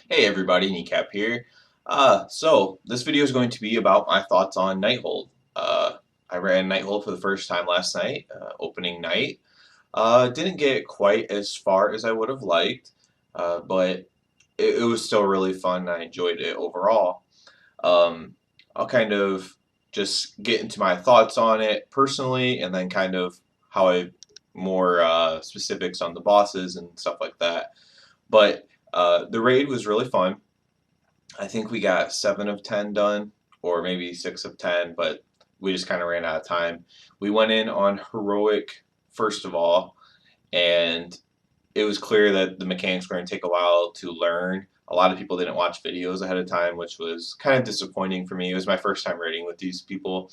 Hey everybody, Kneecap here. So this video is going to be about my thoughts on NightHold. I ran NightHold for the first time last night, opening night. Didn't get quite as far as I would have liked, but it was still really fun. I enjoyed it overall. Um, I'll kind of just get into my thoughts on it personally, and then kind of how I more specifics on the bosses and stuff like that. But the raid was really fun. I think we got 7 of 10 done, or maybe 6 of 10, but we just kind of ran out of time. We went in on heroic first of all, and it was clear that the mechanics were going to take a while to learn. A lot of people didn't watch videos ahead of time, which was kind of disappointing for me. It was my first time raiding with these people.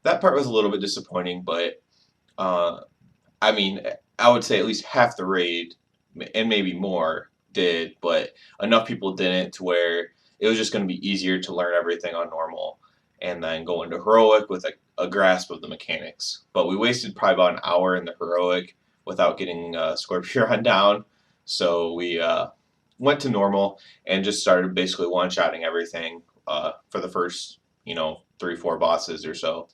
That part was a little bit disappointing, but uh, I mean, I would say at least half the raid, and maybe more, did, but enough people didn't to where it was just going to be easier to learn everything on normal and then go into heroic with a grasp of the mechanics. But we wasted probably about an hour in the heroic without getting Scorpion down, so we went to normal and just started basically one-shotting everything for the first, 3, 4 bosses or so.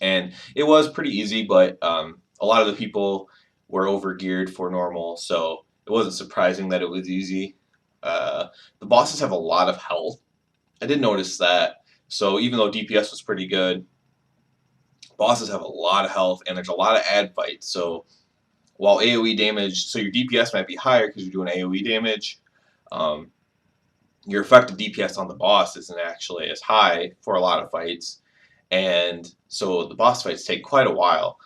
And it was pretty easy, but a lot of the people were over geared for normal, so it wasn't surprising that it was easy. The bosses have a lot of health. I did notice that. So even though DPS was pretty good, bosses have a lot of health, and there's a lot of ad fights. So while AOE damage, so your DPS might be higher because you're doing AOE damage. Um, your effective DPS on the boss isn't actually as high for a lot of fights, and so the boss fights take quite a while,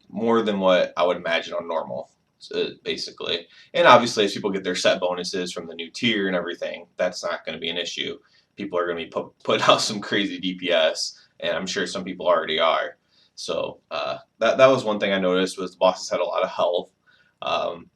more than what I would imagine on normal, basically. And obviously, as people get their set bonuses from the new tier and everything, that's not going to be an issue. People are going to be put out some crazy DPS, and I'm sure some people already are. So that was one thing I noticed was the bosses had a lot of health. Um,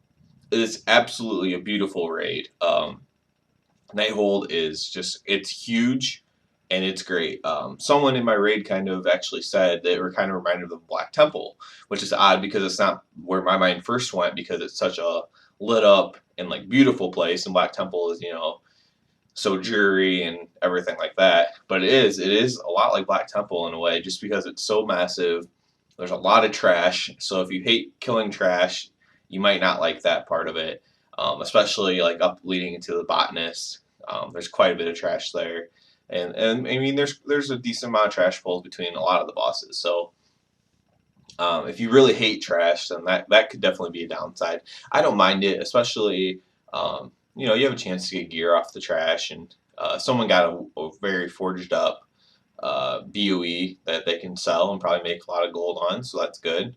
it's absolutely a beautiful raid. NightHold is just it's huge and it's great. Someone in my raid kind of actually said they were kind of reminded of the Black Temple, which is odd because it's not where my mind first went because it's such a lit up and like beautiful place, and Black Temple is so dreary and everything like that. But it is a lot like Black Temple in a way, just because it's so massive. There's a lot of trash, so if you hate killing trash, you might not like that part of it. Especially like up leading into the botanist. There's quite a bit of trash there, and I mean there's a decent amount of trash pulls between a lot of the bosses. So if you really hate trash, then that could definitely be a downside. I don't mind it, especially you have a chance to get gear off the trash, and someone got a very forged up BOE that they can sell and probably make a lot of gold on, so that's good.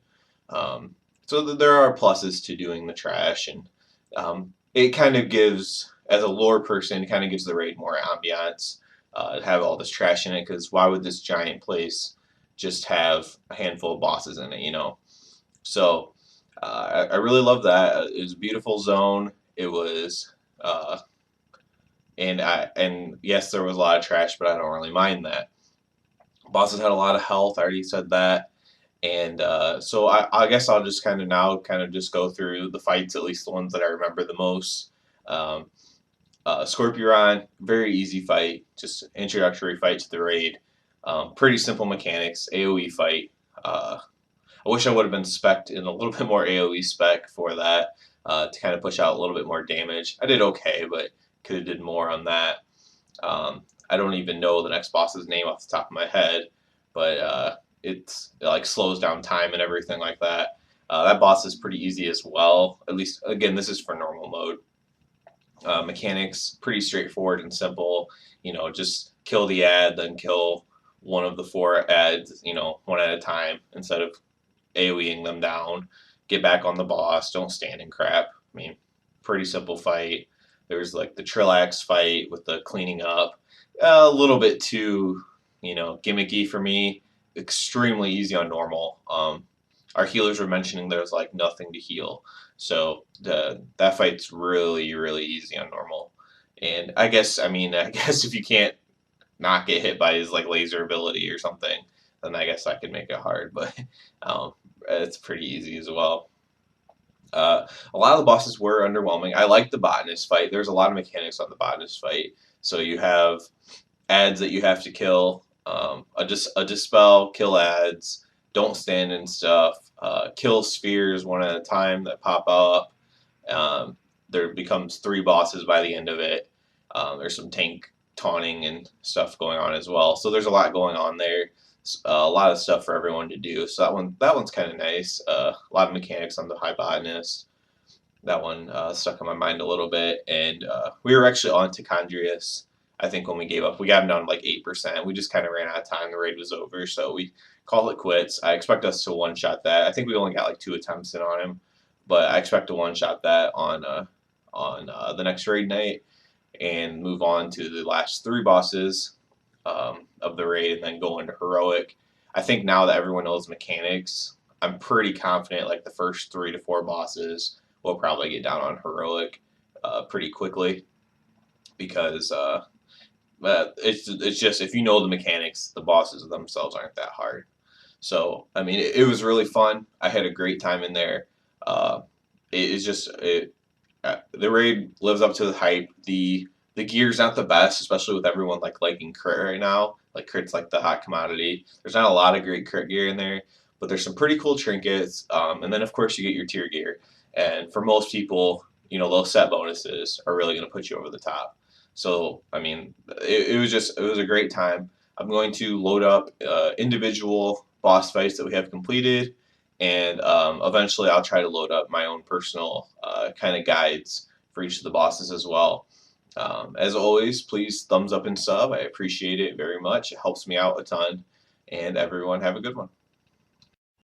So there are pluses to doing the trash, and it kind of gives, as a lore person, it kind of gives the raid more ambiance to have all this trash in it. Because why would this giant place just have a handful of bosses in it? So I really love that. It was a beautiful zone. It was, and yes, there was a lot of trash, but I don't really mind that. Bosses had a lot of health. I already said that. And so I guess I'll just kind of just go through the fights, at least the ones that I remember the most. Um, Scorpion, very easy fight, just introductory fight to the raid. Pretty simple mechanics, AoE fight. I wish I would have been spec'd in a little bit more AoE spec for that to kind of push out a little bit more damage. I did okay, but could have did more on that. I don't even know the next boss's name off the top of my head, but it like slows down time and everything like that. That boss is pretty easy as well. At least again, this is for normal mode. Mechanics pretty straightforward and simple. Just kill the ad, then kill one of the 4 ads. One at a time instead of AoEing them down. Get back on the boss. Don't stand in crap. I mean, pretty simple fight. There's like the Trillax fight with the cleaning up. A little bit too, gimmicky for me. Extremely easy on normal. Our healers were mentioning there's like nothing to heal, so that fight's really really easy on normal. And I guess if you can't not get hit by his like laser ability or something, then I guess I could make it hard. But um, it's pretty easy as well. A lot of the bosses were underwhelming. I liked the botanist fight. There's a lot of mechanics on the botanist fight. So you have ads that you have to kill, a dispel, kill ads, don't stand and stuff, kill spheres one at a time that pop up. Um, there becomes three bosses by the end of it. There's some tank taunting and stuff going on as well. So there's a lot going on there. A lot of stuff for everyone to do. So that one's kind of nice. A lot of mechanics on the high botanist. That one stuck in my mind a little bit. And we were actually on to Chondrius. I think when we gave up, we got him down to like 8%. We just kind of ran out of time. The raid was over, so we called it quits. I expect us to one shot that. I think we only got like 2 attempts in on him, but I expect to one shot that on the next raid night and move on to the last three bosses of the raid, and then go into heroic. I think now that everyone knows mechanics, I'm pretty confident like the first 3 to 4 bosses will probably get down on heroic pretty quickly because it's just if you know the mechanics, the bosses themselves aren't that hard. So I mean, it was really fun. I had a great time in there. Uh, it's just the raid lives up to the hype. The gear's not the best, especially with everyone like liking crit right now. Like crit's like the hot commodity. There's not a lot of great crit gear in there, but there's some pretty cool trinkets. And then of course you get your tier gear. And for most people, those set bonuses are really going to put you over the top. So I mean, it was a great time. I'm going to load up individual boss fights that we have completed, and eventually I'll try to load up my own personal kind of guides for each of the bosses as well. As always, please thumbs up and sub. I appreciate it very much. It helps me out a ton. And everyone have a good one.